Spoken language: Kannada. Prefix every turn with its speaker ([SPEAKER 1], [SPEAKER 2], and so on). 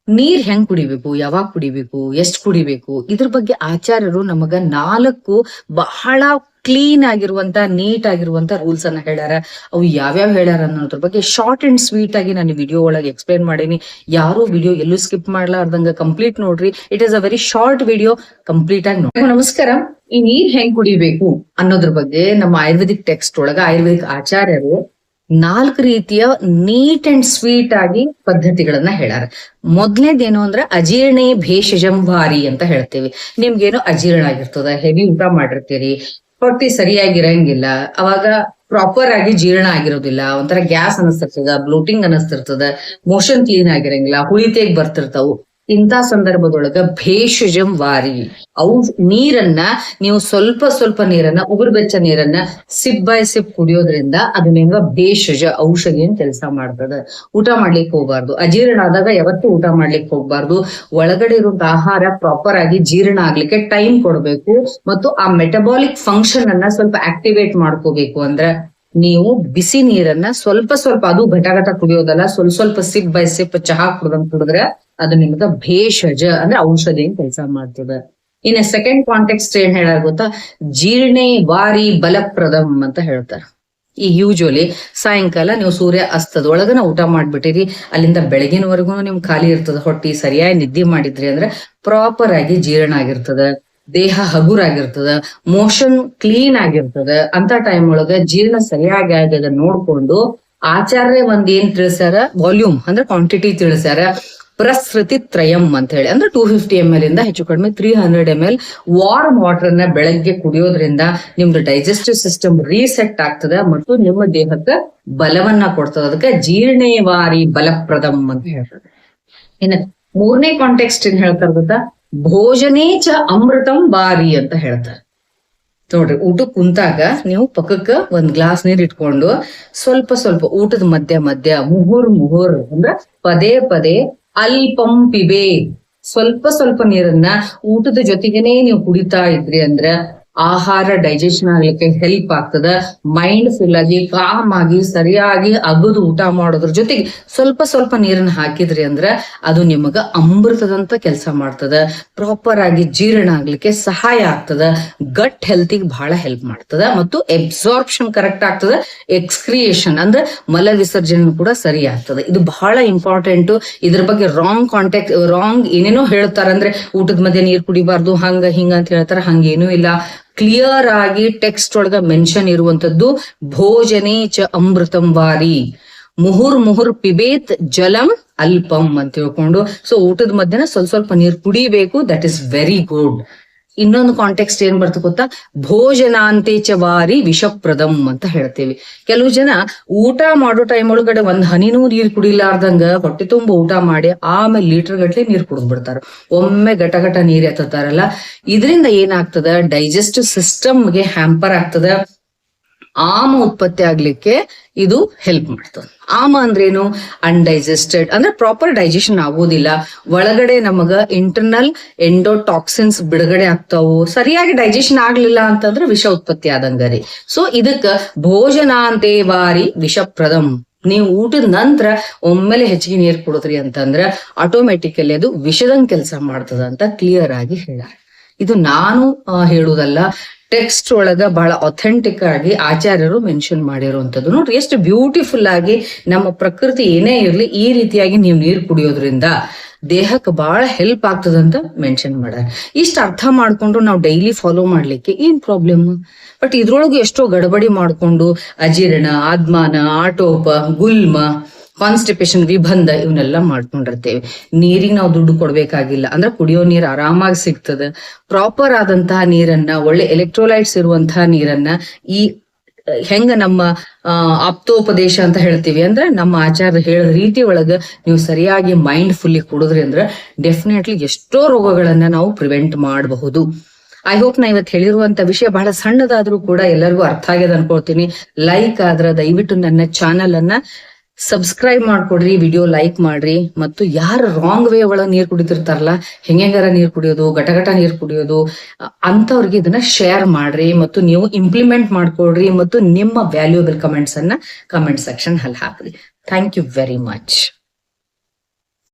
[SPEAKER 1] ನೀರ್ ಹೆಂಗ್ ಕುಡಿಬೇಕು, ಯಾವಾಗ ಕುಡಿಬೇಕು, ಎಷ್ಟ್ ಕುಡಿಬೇಕು, ಇದ್ರ ಬಗ್ಗೆ ಆಚಾರ್ಯರು ನಮಗ 4 ಬಹಳ ಕ್ಲೀನ್ ಆಗಿರುವಂತ ನೀಟ್ ಆಗಿರುವಂತ ರೂಲ್ಸ್ ಅನ್ನ ಹೇಳ್ಯಾರ. ಅವು ಯಾವ್ಯಾವ ಹೇಳ್ಯಾರ ಅನ್ನೋದ್ರ ಬಗ್ಗೆ ಶಾರ್ಟ್ ಅಂಡ್ ಸ್ವೀಟ್ ಆಗಿ ನಾನು ವಿಡಿಯೋ ಒಳಗೆ ಎಕ್ಸ್ಪ್ಲೇನ್ ಮಾಡೀನಿ. ಯಾರು ವಿಡಿಯೋ ಎಲ್ಲೂ ಸ್ಕಿಪ್ ಮಾಡ್ಲಾರ್ದಂಗ ಕಂಪ್ಲೀಟ್ ನೋಡ್ರಿ. It is a very short video, complete ಆಗಿ ನೋಡಿ. ನಮಸ್ಕಾರ. ಈ ನೀರ್ ಹೆಂಗ್ ಕುಡಿಬೇಕು ಅನ್ನೋದ್ರ ಬಗ್ಗೆ ನಮ್ಮ ಆಯುರ್ವೇದಿಕ್ ಟೆಕ್ಸ್ಟ್ ಒಳಗ ಆಯುರ್ವೇದಿಕ್ ಆಚಾರ್ಯರು 4 ರೀತಿಯ ನೀಟ್ ಅಂಡ್ ಸ್ವೀಟ್ ಆಗಿ ಪದ್ಧತಿಗಳನ್ನ ಹೇಳ್ಯಾರ. ಮೊದ್ಲೇದೇನು ಅಂದ್ರೆ ಅಜೀರ್ಣೇ ಭೇಷಜಂ ವಾರಿ ಅಂತ ಹೇಳ್ತೇವಿ. ನಿಮ್ಗೇನು ಅಜೀರ್ಣ ಆಗಿರ್ತದ, ಹೆವಿ ಊಟ ಮಾಡಿರ್ತೀರಿ, ಹೊಟ್ಟಿ ಸರಿಯಾಗಿರಂಗಿಲ್ಲ, ಅವಾಗ ಪ್ರಾಪರ್ ಆಗಿ ಜೀರ್ಣ ಆಗಿರೋದಿಲ್ಲ, ಒಂಥರ ಗ್ಯಾಸ್ ಅನಿಸ್ತಿರ್ತದ, ಬ್ಲೋಟಿಂಗ್ ಅನಿಸ್ತಿರ್ತದ, ಮೋಷನ್ ಕ್ಲೀನ್ ಆಗಿರಂಗಿಲ್ಲ, ಹುಳಿತೆಗ್ ಬರ್ತಿರ್ತಾವು. ಇಂಥ ಸಂದರ್ಭದೊಳಗ ಭೇಷಜಂ ವಾರಿ, ಅವು ನೀರನ್ನ ನೀವು ಸ್ವಲ್ಪ ನೀರನ್ನ, ಉಗುರುಬೆಚ್ಚ ನೀರನ್ನ ಸಿಪ್ ಬೈ ಸಿಪ್ ಕುಡಿಯೋದ್ರಿಂದ ಅದು ನಿಮ್ಗ ಭೇಷಜ ಔಷಧಿಯನ್ನು ಕೆಲಸ ಮಾಡ್ತದ. ಊಟ ಮಾಡ್ಲಿಕ್ಕೆ ಹೋಗ್ಬಾರ್ದು, ಅಜೀರ್ಣ ಆದಾಗ ಯಾವತ್ತೂ ಊಟ ಮಾಡ್ಲಿಕ್ಕೆ ಹೋಗ್ಬಾರ್ದು. ಒಳಗಡೆ ಇರುವಂತ ಆಹಾರ ಪ್ರಾಪರ್ ಆಗಿ ಜೀರ್ಣ ಆಗ್ಲಿಕ್ಕೆ ಟೈಮ್ ಕೊಡ್ಬೇಕು ಮತ್ತು ಆ ಮೆಟಬಾಲಿಕ್ ಫಂಕ್ಷನ್ ಅನ್ನ ಸ್ವಲ್ಪ ಆಕ್ಟಿವೇಟ್ ಮಾಡ್ಕೋಬೇಕು. ಅಂದ್ರ ನೀವು ಬಿಸಿ ನೀರನ್ನ ಸ್ವಲ್ಪ ಅದು ಘಟ ಕುಡಿಯೋದಲ್ಲ, ಸ್ವಲ್ಪ ಸಿಪ್ ಬೈ ಸಿಪ್ ಚಹಾ ಕುಡ್ದಂಗ್ ಕುಡಿದ್ರೆ ಅದು ನಿಮ್ಗ ಭೇಷಜ ಅಂದ್ರೆ ಔಷಧಿ ಕೆಲಸ ಮಾಡ್ತದ. ಇನ್ನ ಸೆಕೆಂಡ್ ಕಾಂಟೆಕ್ಸ್ಟ್ ಏನ್ ಹೇಳ ಗೊತ್ತಾ, ಜೀರ್ಣೇ ವಾರಿ ಬಲಪ್ರದಂ ಅಂತ ಹೇಳ್ತಾರ. ಈಗ ಯೂಶುವಲಿ ಸಾಯಂಕಾಲ ನೀವು ಸೂರ್ಯ ಅಸ್ತದೊಳಗನ ಊಟ ಮಾಡ್ಬಿಟ್ಟಿರಿ, ಅಲ್ಲಿಂದ ಬೆಳಗಿನವರೆಗೂ ನಿಮ್ ಖಾಲಿ ಇರ್ತದ ಹೊಟ್ಟಿ, ಸರಿಯಾಗಿ ನಿದ್ದೆ ಮಾಡಿದ್ರಿ ಅಂದ್ರೆ ಪ್ರಾಪರ್ ಆಗಿ ಜೀರ್ಣ ಆಗಿರ್ತದ, ದೇಹ ಹಗುರಾಗಿರ್ತದ, ಮೋಷನ್ ಕ್ಲೀನ್ ಆಗಿರ್ತದ. ಅಂತ ಟೈಮ್ ಒಳಗ ಜೀರ್ಣ ಸರಿಯಾಗಿ ಆಗದ ನೋಡ್ಕೊಂಡು ಆಚಾರ್ಯ ಏನ್ ತಿಳಿಸ್ಯಾರ, ವಾಲ್ಯೂಮ್ ಅಂದ್ರೆ ಕ್ವಾಂಟಿಟಿ ತಿಳಿಸ್ಯಾರ. ಪ್ರಸೃತಿ ತ್ರಯಂ ಅಂತ ಹೇಳಿ, ಅಂದ್ರೆ 250 ml ಇಂದ ಹೆಚ್ಚು ಕಡಿಮೆ 300 ml ವಾರ್ಮ್ ವಾಟರ್ ಅನ್ನ ಬೆಳಗ್ಗೆ ಕುಡಿಯೋದ್ರಿಂದ ನಿಮ್ದು ಡೈಜೆಸ್ಟಿವ್ ಸಿಸ್ಟಮ್ ರೀಸೆಟ್ ಆಗ್ತದ ಮತ್ತು ನಿಮ್ಮ ದೇಹಕ್ಕೆ ಬಲವನ್ನ ಕೊಡ್ತದ. ಅದಕ್ಕೆ ಜೀರ್ಣೇವಾರಿ ಬಲಪ್ರದಂ ಅಂತ ಹೇಳ್ತಾರೆ. ಇನ್ನು 3ನೇ ಕಾಂಟೆಕ್ಸ್ಟ್ ಏನ್ ಹೇಳ್ತಾರ ಗೊತ್ತಾ, ಭೋಜನೇ ಚ ಅಮೃತಂ ಬಾರಿ ಅಂತ ಹೇಳ್ತಾರೆ. ನೋಡ್ರಿ, ಊಟಕ್ಕೆ ಕುಂತಾಗ ನೀವು ಪಕ್ಕಕ್ಕ ಒಂದ್ ಗ್ಲಾಸ್ ನೀರ್ ಇಟ್ಕೊಂಡು ಸ್ವಲ್ಪ ಊಟದ ಮಧ್ಯ ಮುಹುರ್ ಅಂದ್ರ ಪದೇ ಅಲ್ಪಂ ಪಿಬೆ, ಸ್ವಲ್ಪ ನೀರನ್ನ ಊಟದ ಜೊತೆಗೇನೆ ನೀವು ಕುಡಿತಾ ಇದ್ರಿ ಅಂದ್ರ ಆಹಾರ ಡೈಜೆಷನ್ ಆಗ್ಲಿಕ್ಕೆ ಹೆಲ್ಪ್ ಆಗ್ತದ. ಮೈಂಡ್ ಫುಲ್ ಆಗಿ ಕಾಮ್ ಆಗಿ ಸರಿಯಾಗಿ ಅಗದು ಊಟ ಮಾಡೋದ್ರ ಜೊತೆಗೆ ಸ್ವಲ್ಪ ನೀರನ್ನ ಹಾಕಿದ್ರಿ ಅಂದ್ರ ಅದು ನಿಮಗ ಅಮೃತದಂತ ಕೆಲಸ ಮಾಡ್ತದ. ಪ್ರಾಪರ್ ಆಗಿ ಜೀರ್ಣ ಆಗ್ಲಿಕ್ಕೆ ಸಹಾಯ ಆಗ್ತದ, ಗಟ್ ಹೆಲ್ತಿಗೆ ಬಹಳ ಹೆಲ್ಪ್ ಮಾಡ್ತದ ಮತ್ತು ಎಬ್ಸಾರ್ಪ್ಷನ್ ಕರೆಕ್ಟ್ ಆಗ್ತದ, ಎಕ್ಸ್ಕ್ರಿಯೇಷನ್ ಅಂದ್ರೆ ಮಲ ವಿಸರ್ಜನೆ ಕೂಡ ಸರಿ ಆಗ್ತದ. ಇದು ಬಹಳ ಇಂಪಾರ್ಟೆಂಟ್. ಇದ್ರ ಬಗ್ಗೆ ರಾಂಗ್ ಏನೇನೋ ಹೇಳ್ತಾರಂದ್ರೆ ಊಟದ ಮಧ್ಯೆ ನೀರ್ ಕುಡಿಬಾರ್ದು, ಹಂಗ ಹಿಂಗ ಅಂತ ಹೇಳ್ತಾರ. ಹಂಗೇನೂ ಇಲ್ಲ. ಕ್ಲಿಯರ್ ಆಗಿ ಟೆಕ್ಸ್ಟ್ ಒಳಗ ಮೆನ್ಷನ್ ಇರುವಂತದ್ದು ಭೋಜನೇ ಚ ಅಮೃತಂ ವಾರಿ ಮುಹುರ್ ಪಿಬೇತ್ ಜಲಂ ಅಲ್ಪಂ ಅಂತ ಹೇಳ್ಕೊಂಡು, ಸೊ ಊಟದ ಮಧ್ಯೆ ಸ್ವಲ್ಪ ನೀರ್ ಕುಡಿಬೇಕು. That is very good. ಇನ್ನೊಂದು ಕಾಂಟೆಕ್ಸ್ಟ್ ಏನ್ ಬರ್ತ ಗೊತ್ತಾ, ಭೋಜನಾಂತೇಚ ವಾರಿ ವಿಷಪ್ರದಂ ಅಂತ ಹೇಳ್ತೇವಿ. ಕೆಲವು ಜನ ಊಟ ಮಾಡೋ ಟೈಮ್ ಒಳಗಡೆ ಒಂದ್ ಹನಿನೂ ನೀರ್ ಕುಡಿಲಾರ್ದಂಗ ಹೊಟ್ಟೆ ತುಂಬ ಊಟ ಮಾಡಿ ಆಮೇಲೆ ಲೀಟರ್ ಗಟ್ಲೆ ನೀರ್ ಕುಡಿದ್ ಬಿಡ್ತಾರ. ಒಮ್ಮೆ ಘಟ ನೀರ್ ಎತ್ತಾರಲ್ಲ, ಇದರಿಂದ ಏನಾಗ್ತದ, ಡೈಜೆಸ್ಟಿವ್ ಸಿಸ್ಟಮ್ಗೆ ಹ್ಯಾಂಪರ್ ಆಗ್ತದ. ಆಮ ಉತ್ಪತ್ತಿ ಆಗ್ಲಿಕ್ಕೆ ಇದು ಹೆಲ್ಪ್ ಮಾಡ್ತದೆ. ಆಮ ಅಂದ್ರೇನು, ಅನ್ಡೈಜೆಸ್ಟೆಡ್ ಅಂದ್ರೆ ಪ್ರಾಪರ್ ಡೈಜೆಷನ್ ಆಗೋದಿಲ್ಲ. ಒಳಗಡೆ ನಮಗ ಇಂಟರ್ನಲ್ ಎಂಡೋಟಾಕ್ಸಿನ್ಸ್ ಬಿಡುಗಡೆ ಆಗ್ತಾವು. ಸರಿಯಾಗಿ ಡೈಜೆಷನ್ ಆಗ್ಲಿಲ್ಲ ಅಂತಂದ್ರೆ ವಿಷ ಉತ್ಪತ್ತಿ ಆದಂಗರಿ. ಸೊ ಇದಕ್ಕ ಭೋಜನಾಂತೆ ವಾರಿ ವಿಷಪ್ರದಂ. ನೀವು ಊಟದ ನಂತರ ಒಮ್ಮೆಲೆ ಹೆಚ್ಚಿಗೆ ನೀರ್ ಕುಡಿದ್ರಿ ಅಂತಂದ್ರ ಆಟೋಮೆಟಿಕಲಿ ಅದು ವಿಷದಂಗ್ ಕೆಲಸ ಮಾಡ್ತದ ಅಂತ ಕ್ಲಿಯರ್ ಆಗಿ ಹೇಳ್ಯಾರ. ಇದು ನಾನು ಹೇಳುವುದಲ್ಲ, ಟೆಕ್ಸ್ಟ್ ಒಳಗ ಬಹಳ ಅಥೆಂಟಿಕ್ ಆಗಿ ಆಚಾರ್ಯರು ಮೆನ್ಷನ್ ಮಾಡಿರುವಂತದ್ದು. ನೋಡ್ರಿ ಎಷ್ಟು ಬ್ಯೂಟಿಫುಲ್ ಆಗಿ ನಮ್ಮ ಪ್ರಕೃತಿ ಏನೇ ಇರ್ಲಿ ಈ ರೀತಿಯಾಗಿ ನೀವು ನೀರು ಕುಡಿಯೋದ್ರಿಂದ ದೇಹಕ್ಕೆ ಬಹಳ ಹೆಲ್ಪ್ ಆಗ್ತದಂತ ಮೆನ್ಷನ್ ಮಾಡ್ಯಾರ. ಇಷ್ಟ ಅರ್ಥ ಮಾಡ್ಕೊಂಡು ನಾವು ಡೈಲಿ ಫಾಲೋ ಮಾಡ್ಲಿಕ್ಕೆ ಏನ್ ಪ್ರಾಬ್ಲಮ್. ಬಟ್ ಇದ್ರೊಳಗೆ ಎಷ್ಟೋ ಗಡಬಡಿ ಮಾಡ್ಕೊಂಡು ಅಜೀರ್ಣ, ಆದ್ಮಾನ, ಆಟೋಪ, ಗುಲ್ಮ, ಕಾನ್ಸ್ಟಿಪೇಷನ್, ವಿಬಂಧ ಇವನ್ನೆಲ್ಲ ಮಾಡ್ಕೊಂಡಿರ್ತೇವೆ. ನೀರಿಗೆ ನಾವು ದುಡ್ಡು ಕೊಡ್ಬೇಕಾಗಿಲ್ಲ, ಅಂದ್ರೆ ಕುಡಿಯೋ ನೀರ್ ಆರಾಮಾಗಿ ಸಿಗ್ತದೆ. ಪ್ರಾಪರ್ ಆದಂತಹ ನೀರನ್ನ, ಒಳ್ಳೆ ಎಲೆಕ್ಟ್ರೋಲೈಟ್ಸ್ ಇರುವಂತಹ ನೀರನ್ನ, ಈ ಹೆಂಗ ನಮ್ಮ ಆಪ್ತೋಪದೇಶ ಅಂತ ಹೇಳ್ತೀವಿ ಅಂದ್ರೆ ನಮ್ಮ ಆಚಾರ್ಯ ಹೇಳಿದ ರೀತಿ ಒಳಗ ನೀವು ಸರಿಯಾಗಿ ಮೈಂಡ್ ಫುಲ್ಲಿ ಕುಡಿದ್ರಿ ಅಂದ್ರೆ ಡೆಫಿನೆಟ್ಲಿ ಎಷ್ಟೋ ರೋಗಗಳನ್ನ ನಾವು ಪ್ರಿವೆಂಟ್ ಮಾಡಬಹುದು. ಐ ಹೋಪ್ ನಾ ಇವತ್ತು ಹೇಳಿರುವಂತ ವಿಷಯ ಬಹಳ ಸಣ್ಣದಾದ್ರೂ ಕೂಡ ಎಲ್ಲರಿಗೂ ಅರ್ಥ ಆಗ್ಯದ ಅನ್ಕೊಳ್ತೀನಿ. ಲೈಕ್ ಆದ್ರ ದಯವಿಟ್ಟು ನನ್ನ ಚಾನಲ್ ಅನ್ನ ಸಬ್ಸ್ಕ್ರೈಬ್ ಮಾಡ್ಕೊಡ್ರಿ, ವಿಡಿಯೋ ಲೈಕ್ ಮಾಡ್ರಿ. ಮತ್ತು ಯಾರು ರಾಂಗ್ ವೇ ಒಳಗ ನೀರ್ ಕುಡಿತಿರ್ತಾರಲ್ಲ, ಹೆಂಗಾರ ನೀರ್ ಕುಡಿಯೋದು, ಘಟ ನೀರ್ ಕುಡಿಯೋದು, ಅಂತವ್ರಿಗೆ ಇದನ್ನ ಶೇರ್ ಮಾಡ್ರಿ ಮತ್ತು ನೀವು ಇಂಪ್ಲಿಮೆಂಟ್ ಮಾಡ್ಕೊಡ್ರಿ ಮತ್ತು ನಿಮ್ಮ ವ್ಯಾಲ್ಯೂಬಲ್ ಕಮೆಂಟ್ಸ್ ಅನ್ನ ಕಮೆಂಟ್ ಸೆಕ್ಷನ್ ಅಲ್ಲಿ ಹಾಕ್ರಿ. Thank you very much.